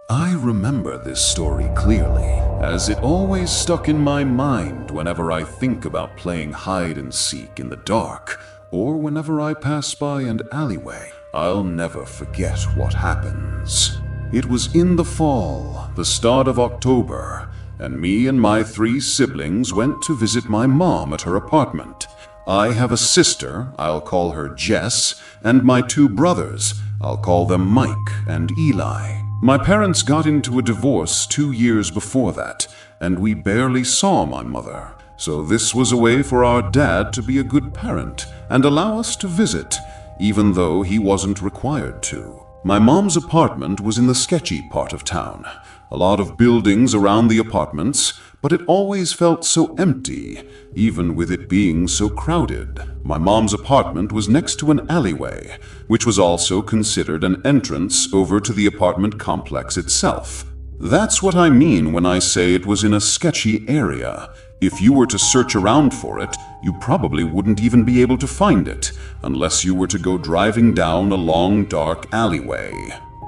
I remember this story clearly, as it always stuck in my mind whenever I think about playing hide and seek in the dark, or whenever I pass by an alleyway. I'll never forget what happens. It was in the fall, the start of October, and me and my 3 siblings went to visit my mom at her apartment. I have a sister, I'll call her Jess, and my 2 brothers, I'll call them Mike and Eli. My parents got into a divorce 2 years before that, and we barely saw my mother. So this was a way for our dad to be a good parent and allow us to visit, even though he wasn't required to. My mom's apartment was in the sketchy part of town. A lot of buildings around the apartments, but it always felt so empty, even with it being so crowded. My mom's apartment was next to an alleyway, which was also considered an entrance over to the apartment complex itself. That's what I mean when I say it was in a sketchy area. If you were to search around for it, you probably wouldn't even be able to find it, unless you were to go driving down a long, dark alleyway.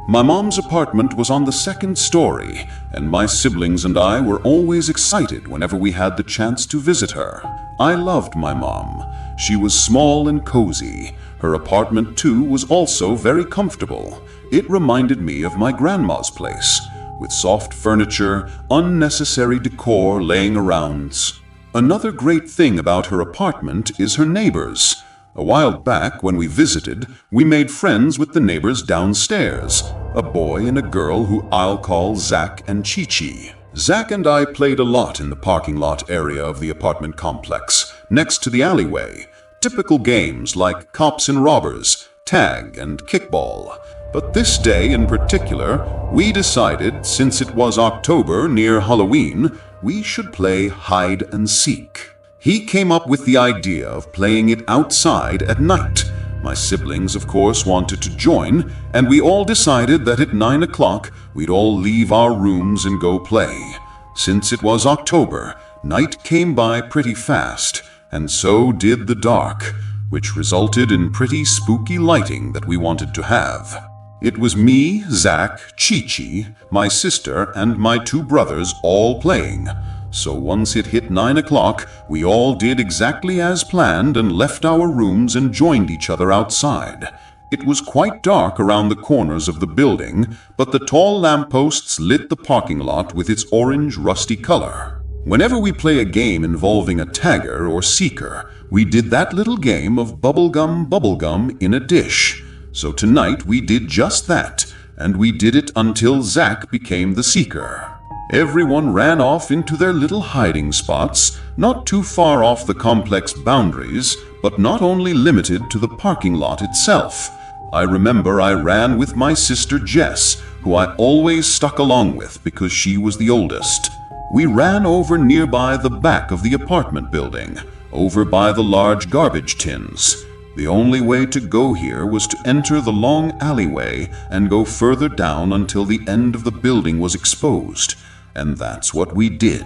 My mom's apartment was on the 2nd story, and my siblings and I were always excited whenever we had the chance to visit her. I loved my mom. She was small and cozy. Her apartment, too, was also very comfortable. It reminded me of my grandma's place, with soft furniture, unnecessary decor laying around. Another great thing about her apartment is her neighbors. A while back, when we visited, we made friends with the neighbors downstairs, a boy and a girl who I'll call Zach and Chi-Chi. Zach and I played a lot in the parking lot area of the apartment complex, next to the alleyway. Typical games like cops and robbers, tag, and kickball. But this day in particular, we decided, since it was October near Halloween, we should play hide and seek. He came up with the idea of playing it outside at night. My siblings, of course, wanted to join, and we all decided that at 9 o'clock we'd all leave our rooms and go play. Since it was October, night came by pretty fast, and so did the dark, which resulted in pretty spooky lighting that we wanted to have. It was me, Zach, Chi-Chi, my sister, and my 2 brothers all playing. So once it hit 9 o'clock, we all did exactly as planned and left our rooms and joined each other outside. It was quite dark around the corners of the building, but the tall lampposts lit the parking lot with its orange, rusty color. Whenever we play a game involving a tagger or seeker, we did that little game of bubblegum in a dish. So tonight we did just that, and we did it until Zach became the seeker. Everyone ran off into their little hiding spots, not too far off the complex boundaries, but not only limited to the parking lot itself. I remember I ran with my sister Jess, who I always stuck along with because she was the oldest. We ran over nearby the back of the apartment building, over by the large garbage tins. The only way to go here was to enter the long alleyway and go further down until the end of the building was exposed. And that's what we did.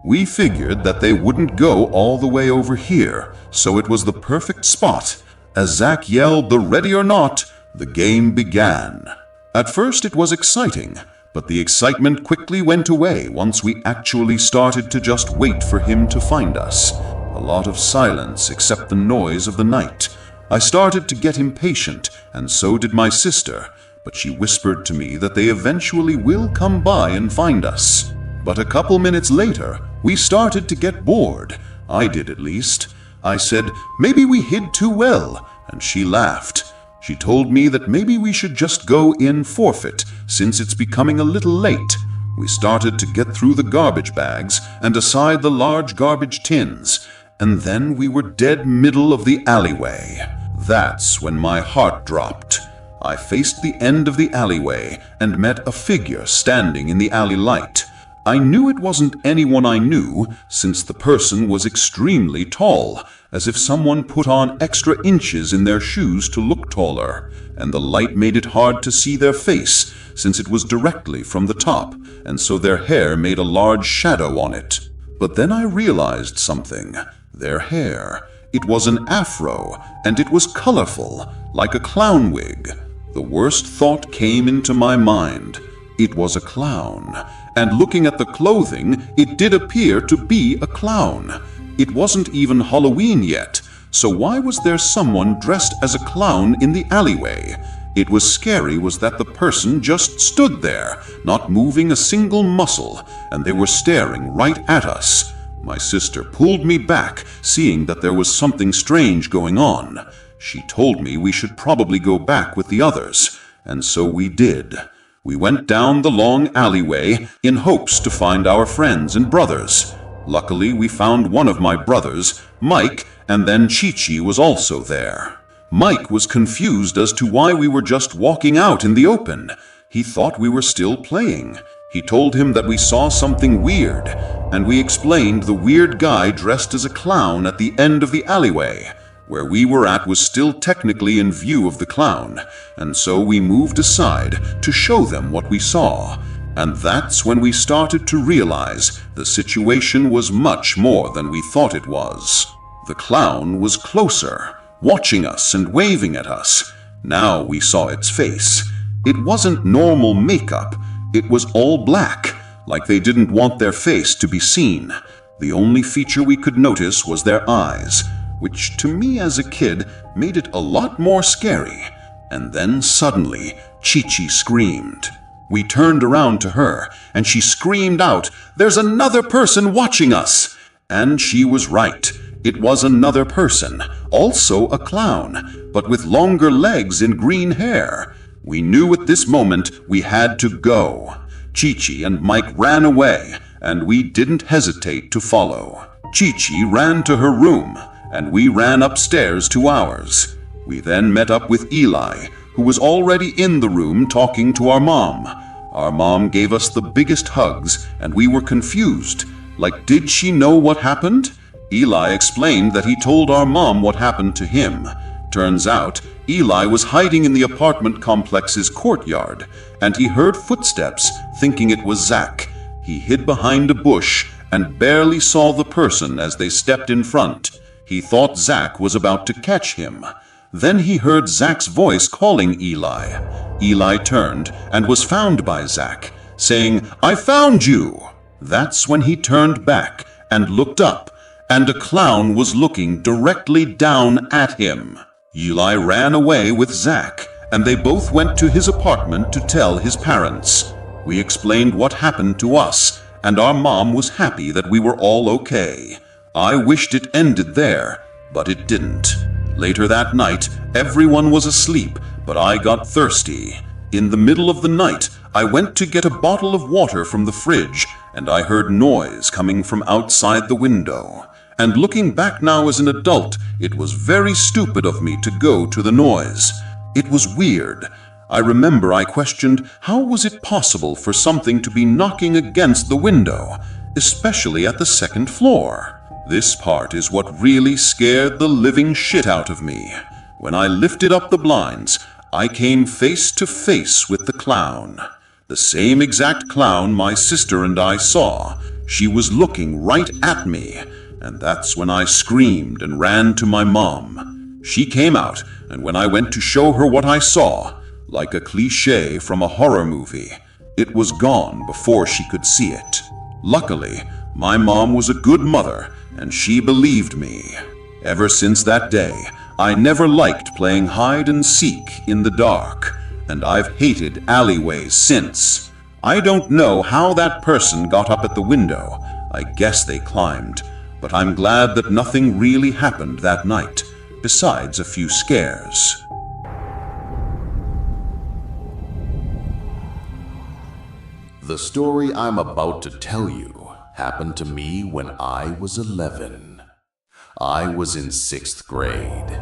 We figured that they wouldn't go all the way over here, so it was the perfect spot. As Zach yelled the "ready or not," the game began. At first it was exciting, but the excitement quickly went away once we actually started to just wait for him to find us. A lot of silence except the noise of the night. I started to get impatient, and so did my sister, but she whispered to me that they eventually will come by and find us. But a couple minutes later, we started to get bored. I did at least. I said, maybe we hid too well, and she laughed. She told me that maybe we should just go in forfeit, since it's becoming a little late. We started to get through the garbage bags and aside the large garbage tins, and then we were dead middle of the alleyway. That's when my heart dropped. I faced the end of the alleyway and met a figure standing in the alley light. I knew it wasn't anyone I knew, since the person was extremely tall, as if someone put on extra inches in their shoes to look taller, and the light made it hard to see their face, since it was directly from the top, and so their hair made a large shadow on it. But then I realized something. Their hair. It was an afro, and it was colorful, like a clown wig. The worst thought came into my mind. It was a clown, and looking at the clothing, it did appear to be a clown. It wasn't even Halloween yet, so why was there someone dressed as a clown in the alleyway? It was scary was that the person just stood there, not moving a single muscle, and they were staring right at us. My sister pulled me back, seeing that there was something strange going on. She told me we should probably go back with the others, and so we did. We went down the long alleyway in hopes to find our friends and brothers. Luckily, we found one of my brothers, Mike, and then Chi-Chi was also there. Mike was confused as to why we were just walking out in the open. He thought we were still playing. He told him that we saw something weird, and we explained the weird guy dressed as a clown at the end of the alleyway. Where we were at was still technically in view of the clown, and so we moved aside to show them what we saw. And that's when we started to realize the situation was much more than we thought it was. The clown was closer, watching us and waving at us. Now we saw its face. It wasn't normal makeup. It was all black, like they didn't want their face to be seen. The only feature we could notice was their eyes, which to me as a kid made it a lot more scary. And then suddenly, Chi-Chi screamed. We turned around to her, and she screamed out, "There's another person watching us!" And she was right. It was another person, also a clown, but with longer legs and green hair. We knew at this moment we had to go. Chi-Chi and Mike ran away, and we didn't hesitate to follow. Chi-Chi ran to her room, and we ran upstairs to ours. We then met up with Eli, who was already in the room talking to our mom. Our mom gave us the biggest hugs, and we were confused. Like, did she know what happened? Eli explained that he told our mom what happened to him. Turns out, Eli was hiding in the apartment complex's courtyard, and he heard footsteps, thinking it was Zach. He hid behind a bush and barely saw the person as they stepped in front. He thought Zach was about to catch him. Then he heard Zach's voice calling Eli. Eli turned and was found by Zach, saying, "I found you!" That's when he turned back and looked up, and a clown was looking directly down at him. Eli ran away with Zach, and they both went to his apartment to tell his parents. We explained what happened to us, and our mom was happy that we were all okay. I wished it ended there, but it didn't. Later that night, everyone was asleep, but I got thirsty. In the middle of the night, I went to get a bottle of water from the fridge, and I heard noise coming from outside the window. And looking back now as an adult, it was very stupid of me to go to the noise. It was weird. I remember I questioned how was it possible for something to be knocking against the window, especially at the second floor. This part is what really scared the living shit out of me. When I lifted up the blinds, I came face to face with the clown. The same exact clown my sister and I saw. She was looking right at me, and that's when I screamed and ran to my mom. She came out, and when I went to show her what I saw, like a cliché from a horror movie, it was gone before she could see it. Luckily, my mom was a good mother, and she believed me. Ever since that day, I never liked playing hide and seek in the dark, and I've hated alleyways since. I don't know how that person got up at the window. I guess they climbed, but I'm glad that nothing really happened that night, besides a few scares. The story I'm about to tell you happened to me when I was 11. I was in 6th grade.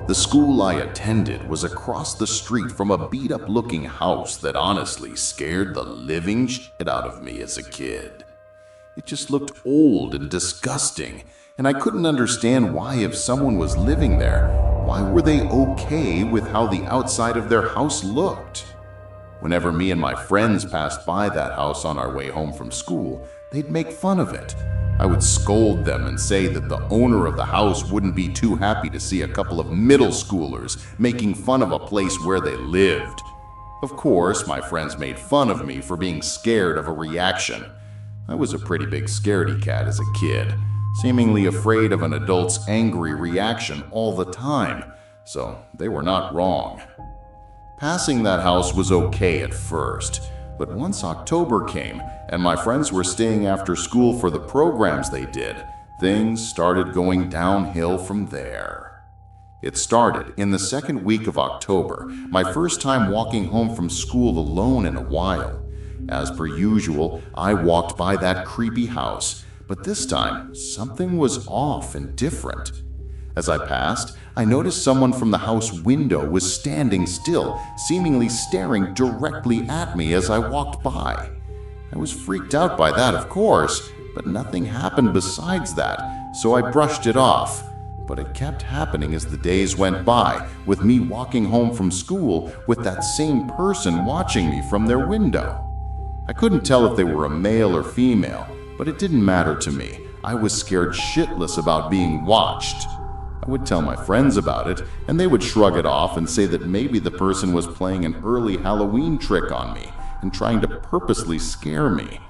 The school I attended was across the street from a beat-up-looking house that honestly scared the living shit out of me as a kid. It just looked old and disgusting, and I couldn't understand why if someone was living there, why were they okay with how the outside of their house looked? Whenever me and my friends passed by that house on our way home from school, they'd make fun of it. I would scold them and say that the owner of the house wouldn't be too happy to see a couple of middle schoolers making fun of a place where they lived. Of course, my friends made fun of me for being scared of a reaction. I was a pretty big scaredy cat as a kid, seemingly afraid of an adult's angry reaction all the time, so they were not wrong. Passing that house was okay at first, but once October came and my friends were staying after school for the programs they did, things started going downhill from there. It started in the second week of October, my first time walking home from school alone in a while. As per usual, I walked by that creepy house, but this time something was off and different. As I passed, I noticed someone from the house window was standing still, seemingly staring directly at me as I walked by. I was freaked out by that, of course, but nothing happened besides that, so I brushed it off. But it kept happening as the days went by, with me walking home from school with that same person watching me from their window. I couldn't tell if they were a male or female, but it didn't matter to me. I was scared shitless about being watched. I would tell my friends about it, and they would shrug it off and say that maybe the person was playing an early Halloween trick on me and trying to purposely scare me.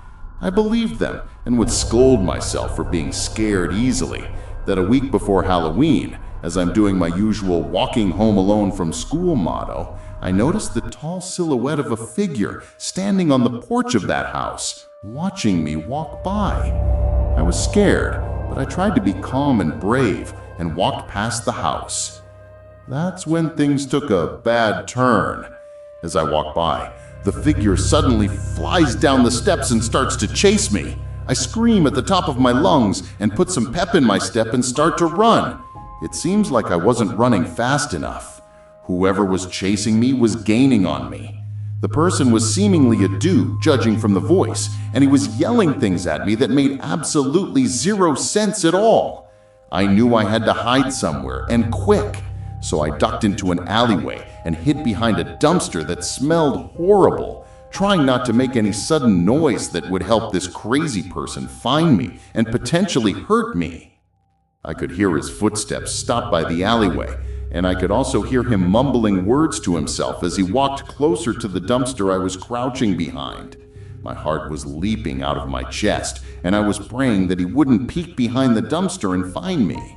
I believed them and would scold myself for being scared easily. That a week before Halloween, as I'm doing my usual walking home alone from school motto, I noticed the tall silhouette of a figure standing on the porch of that house, watching me walk by. I was scared, but I tried to be calm and brave and walked past the house. That's when things took a bad turn. As I walk by, the figure suddenly flies down the steps and starts to chase me. I scream at the top of my lungs and put some pep in my step and start to run. It seems like I wasn't running fast enough. Whoever was chasing me was gaining on me. The person was seemingly a dude, judging from the voice, and he was yelling things at me that made absolutely zero sense at all. I knew I had to hide somewhere, and quick, so I ducked into an alleyway and hid behind a dumpster that smelled horrible, trying not to make any sudden noise that would help this crazy person find me and potentially hurt me. I could hear his footsteps stop by the alleyway, and I could also hear him mumbling words to himself as he walked closer to the dumpster I was crouching behind. My heart was leaping out of my chest, and I was praying that he wouldn't peek behind the dumpster and find me.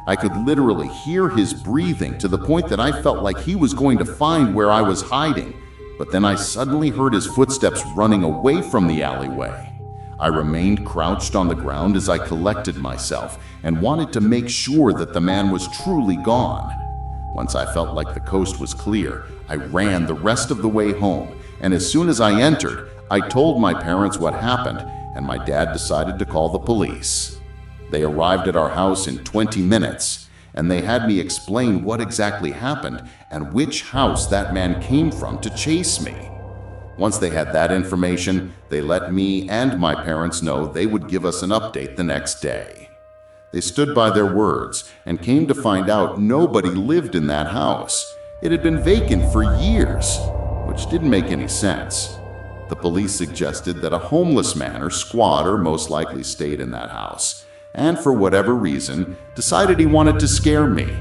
I could literally hear his breathing to the point that I felt like he was going to find where I was hiding. But then I suddenly heard his footsteps running away from the alleyway. I remained crouched on the ground as I collected myself and wanted to make sure that the man was truly gone. Once I felt like the coast was clear, I ran the rest of the way home, and as soon as I entered, I told my parents what happened, and my dad decided to call the police. They arrived at our house in 20 minutes, and they had me explain what exactly happened and which house that man came from to chase me. Once they had that information, they let me and my parents know they would give us an update the next day. They stood by their words and came to find out nobody lived in that house. It had been vacant for years, which didn't make any sense. The police suggested that a homeless man or squatter most likely stayed in that house, and for whatever reason, decided he wanted to scare me.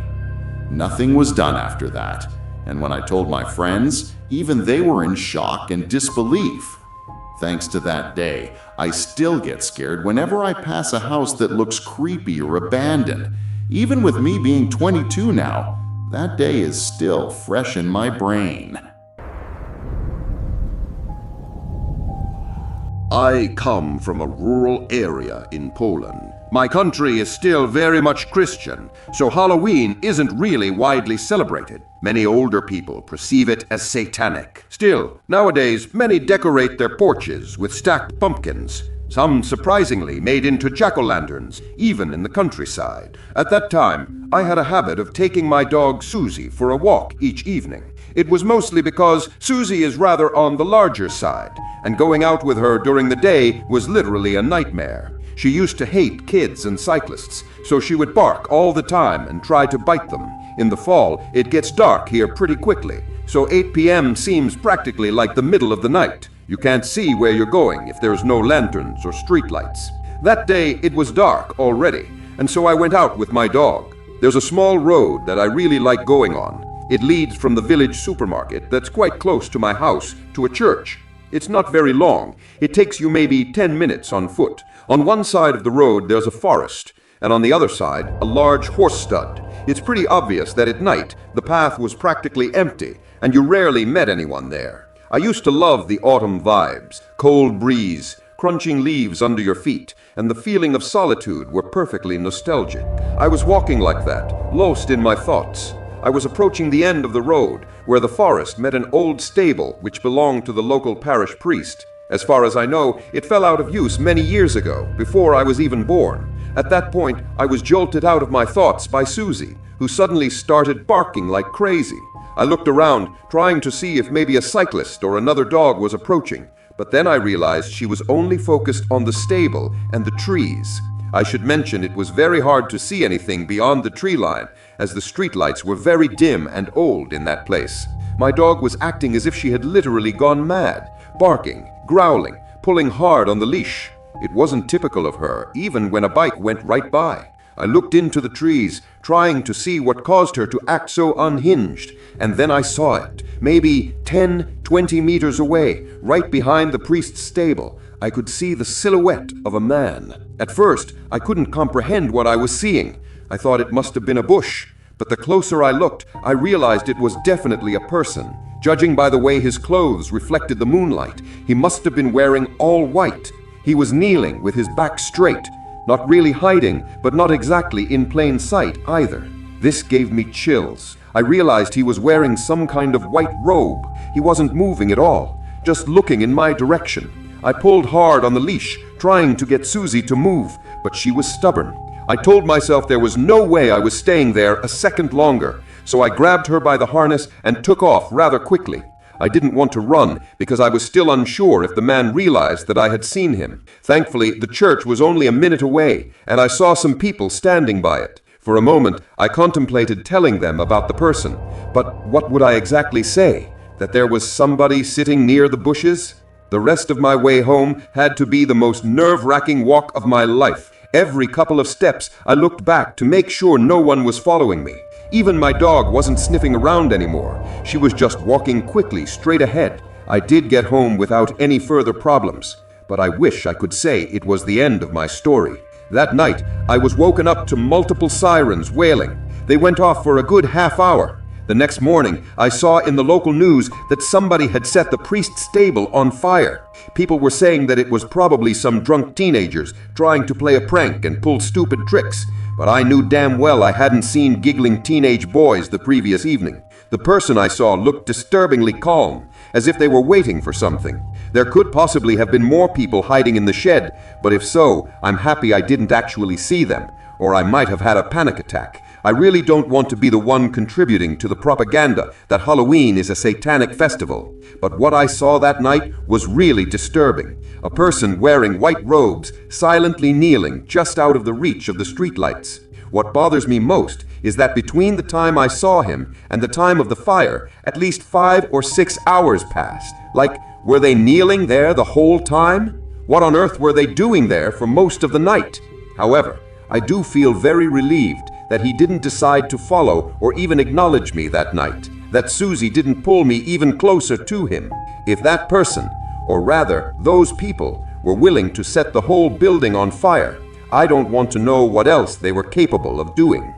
Nothing was done after that, and when I told my friends, even they were in shock and disbelief. Thanks to that day, I still get scared whenever I pass a house that looks creepy or abandoned. Even with me being 22 now, that day is still fresh in my brain. I come from a rural area in Poland. My country is still very much Christian, so Halloween isn't really widely celebrated. Many older people perceive it as satanic. Still, nowadays, many decorate their porches with stacked pumpkins, some surprisingly made into jack-o'-lanterns, even in the countryside. At that time, I had a habit of taking my dog Susie for a walk each evening. It was mostly because Susie is rather on the larger side, and going out with her during the day was literally a nightmare. She used to hate kids and cyclists, so she would bark all the time and try to bite them. In the fall, it gets dark here pretty quickly, so 8 p.m. seems practically like the middle of the night. You can't see where you're going if there's no lanterns or streetlights. That day, it was dark already, and so I went out with my dog. There's a small road that I really like going on. It leads from the village supermarket that's quite close to my house to a church. It's not very long. It takes you maybe 10 minutes on foot. On one side of the road there's a forest, and on the other side a large horse stud. It's pretty obvious that at night the path was practically empty, and you rarely met anyone there. I used to love the autumn vibes, cold breeze, crunching leaves under your feet, and the feeling of solitude were perfectly nostalgic. I was walking like that, lost in my thoughts. I was approaching the end of the road, where the forest met an old stable which belonged to the local parish priest. As far as I know, it fell out of use many years ago, before I was even born. At that point, I was jolted out of my thoughts by Susie, who suddenly started barking like crazy. I looked around, trying to see if maybe a cyclist or another dog was approaching, but then I realized she was only focused on the stable and the trees. I should mention it was very hard to see anything beyond the tree line, as the streetlights were very dim and old in that place. My dog was acting as if she had literally gone mad, barking, growling, pulling hard on the leash. It wasn't typical of her, even when a bike went right by. I looked into the trees, trying to see what caused her to act so unhinged, and then I saw it, maybe 10-20 meters away, right behind the priest's stable. I could see the silhouette of a man. At first, I couldn't comprehend what I was seeing. I thought it must have been a bush, but the closer I looked, I realized it was definitely a person. Judging by the way his clothes reflected the moonlight, he must have been wearing all white. He was kneeling with his back straight, not really hiding, but not exactly in plain sight either. This gave me chills. I realized he was wearing some kind of white robe. He wasn't moving at all, just looking in my direction. I pulled hard on the leash, trying to get Susie to move, but she was stubborn. I told myself there was no way I was staying there a second longer, so I grabbed her by the harness and took off rather quickly. I didn't want to run because I was still unsure if the man realized that I had seen him. Thankfully, the church was only a minute away, and I saw some people standing by it. For a moment, I contemplated telling them about the person, but what would I exactly say? That there was somebody sitting near the bushes? The rest of my way home had to be the most nerve-wracking walk of my life. Every couple of steps, I looked back to make sure no one was following me. Even my dog wasn't sniffing around anymore. She was just walking quickly straight ahead. I did get home without any further problems, but I wish I could say it was the end of my story. That night, I was woken up to multiple sirens wailing. They went off for a good half hour. The next morning, I saw in the local news that somebody had set the priest's stable on fire. People were saying that it was probably some drunk teenagers trying to play a prank and pull stupid tricks, but I knew damn well I hadn't seen giggling teenage boys the previous evening. The person I saw looked disturbingly calm, as if they were waiting for something. There could possibly have been more people hiding in the shed, but if so, I'm happy I didn't actually see them, or I might have had a panic attack. I really don't want to be the one contributing to the propaganda that Halloween is a satanic festival. But what I saw that night was really disturbing. A person wearing white robes, silently kneeling just out of the reach of the streetlights. What bothers me most is that between the time I saw him and the time of the fire, at least 5 or 6 hours passed. Like, were they kneeling there the whole time? What on earth were they doing there for most of the night? However, I do feel very relieved that he didn't decide to follow or even acknowledge me that night, that Susie didn't pull me even closer to him. If that person, or rather those people, were willing to set the whole building on fire, I don't want to know what else they were capable of doing.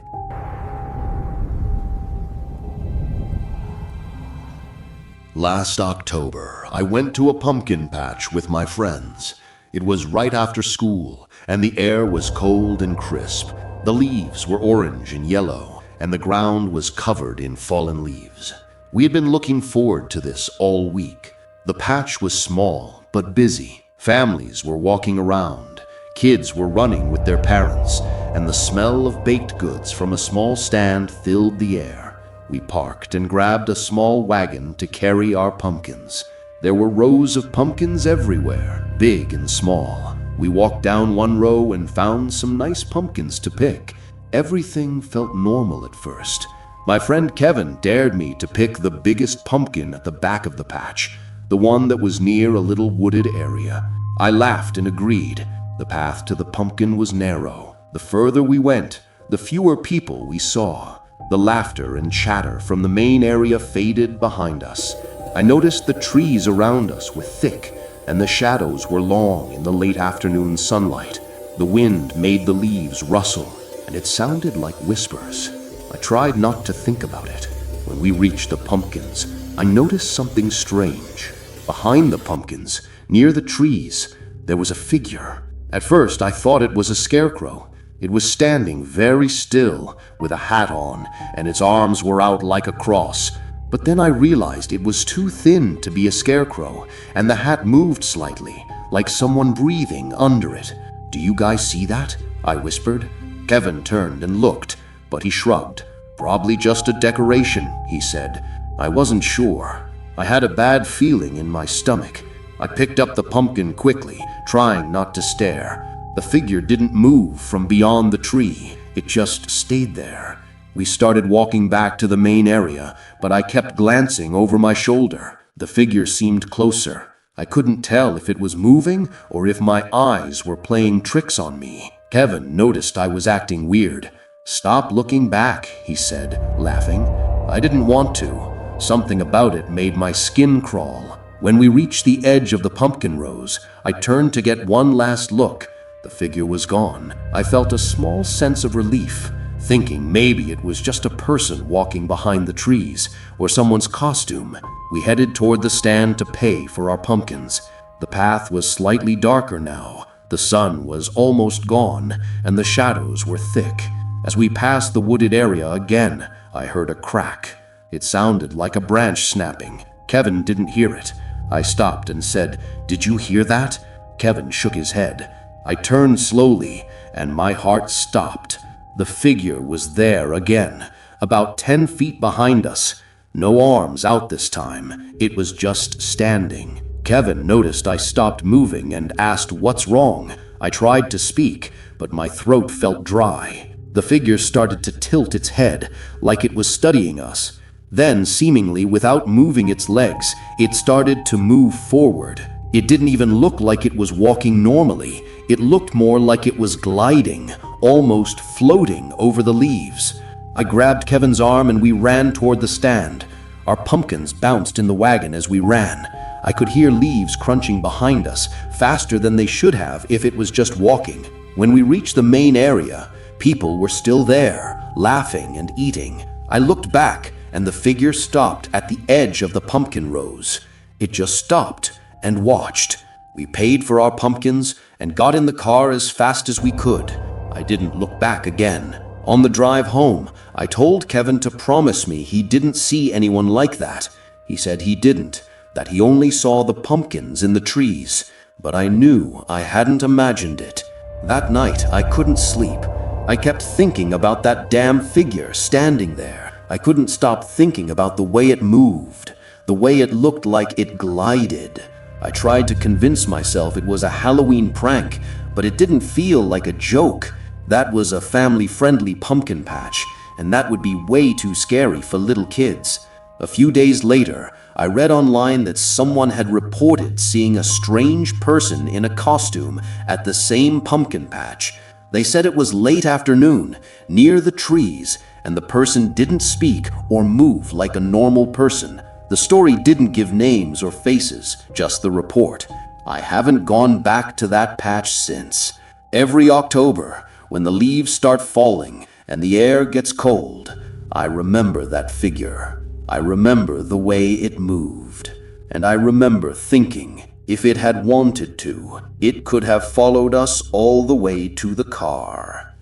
Last October, I went to a pumpkin patch with my friends. It was right after school, and the air was cold and crisp. The leaves were orange and yellow, and the ground was covered in fallen leaves. We had been looking forward to this all week. The patch was small, but busy. Families were walking around. Kids were running with their parents, and the smell of baked goods from a small stand filled the air. We parked and grabbed a small wagon to carry our pumpkins. There were rows of pumpkins everywhere, big and small. We walked down one row and found some nice pumpkins to pick. Everything felt normal at first. My friend Kevin dared me to pick the biggest pumpkin at the back of the patch, the one that was near a little wooded area. I laughed and agreed. The path to the pumpkin was narrow. The further we went, the fewer people we saw. The laughter and chatter from the main area faded behind us. I noticed the trees around us were thick, and the shadows were long in the late afternoon sunlight. The wind made the leaves rustle, and it sounded like whispers. I tried not to think about it. When we reached the pumpkins, I noticed something strange. Behind the pumpkins, near the trees, there was a figure. At first, I thought it was a scarecrow. It was standing very still, with a hat on, and its arms were out like a cross. But then I realized it was too thin to be a scarecrow, and the hat moved slightly, like someone breathing under it. "Do you guys see that?" I whispered. Kevin turned and looked, but he shrugged. "Probably just a decoration," he said. I wasn't sure. I had a bad feeling in my stomach. I picked up the pumpkin quickly, trying not to stare. The figure didn't move from beyond the tree. It just stayed there. We started walking back to the main area, but I kept glancing over my shoulder. The figure seemed closer. I couldn't tell if it was moving or if my eyes were playing tricks on me. Kevin noticed I was acting weird. "Stop looking back," he said, laughing. I didn't want to. Something about it made my skin crawl. When we reached the edge of the pumpkin rows, I turned to get one last look. The figure was gone. I felt a small sense of relief, thinking maybe it was just a person walking behind the trees, or someone's costume. We headed toward the stand to pay for our pumpkins. The path was slightly darker now. The sun was almost gone, and the shadows were thick. As we passed the wooded area again, I heard a crack. It sounded like a branch snapping. Kevin didn't hear it. I stopped and said, "Did you hear that?" Kevin shook his head. I turned slowly, and my heart stopped. The figure was there again, about 10 feet behind us. No arms out this time. It was just standing. Kevin noticed I stopped moving and asked, "What's wrong?" I tried to speak, but my throat felt dry. The figure started to tilt its head, like it was studying us. Then, seemingly without moving its legs, it started to move forward. It didn't even look like it was walking normally. It looked more like it was gliding, almost floating over the leaves. I grabbed Kevin's arm and we ran toward the stand. Our pumpkins bounced in the wagon as we ran. I could hear leaves crunching behind us, faster than they should have if it was just walking. When we reached the main area, people were still there, laughing and eating. I looked back, and the figure stopped at the edge of the pumpkin rows. It just stopped and watched. We paid for our pumpkins and got in the car as fast as we could. I didn't look back again. On the drive home, I told Kevin to promise me he didn't see anyone like that. He said he didn't, that he only saw the pumpkins in the trees. But I knew I hadn't imagined it. That night, I couldn't sleep. I kept thinking about that damn figure standing there. I couldn't stop thinking about the way it moved, the way it looked like it glided. I tried to convince myself it was a Halloween prank, but it didn't feel like a joke. That was a family-friendly pumpkin patch, and that would be way too scary for little kids. A few days later, I read online that someone had reported seeing a strange person in a costume at the same pumpkin patch. They said it was late afternoon, near the trees, and the person didn't speak or move like a normal person. The story didn't give names or faces, just the report. I haven't gone back to that patch since. Every October, when the leaves start falling and the air gets cold, I remember that figure. I remember the way it moved. And I remember thinking, if it had wanted to, it could have followed us all the way to the car.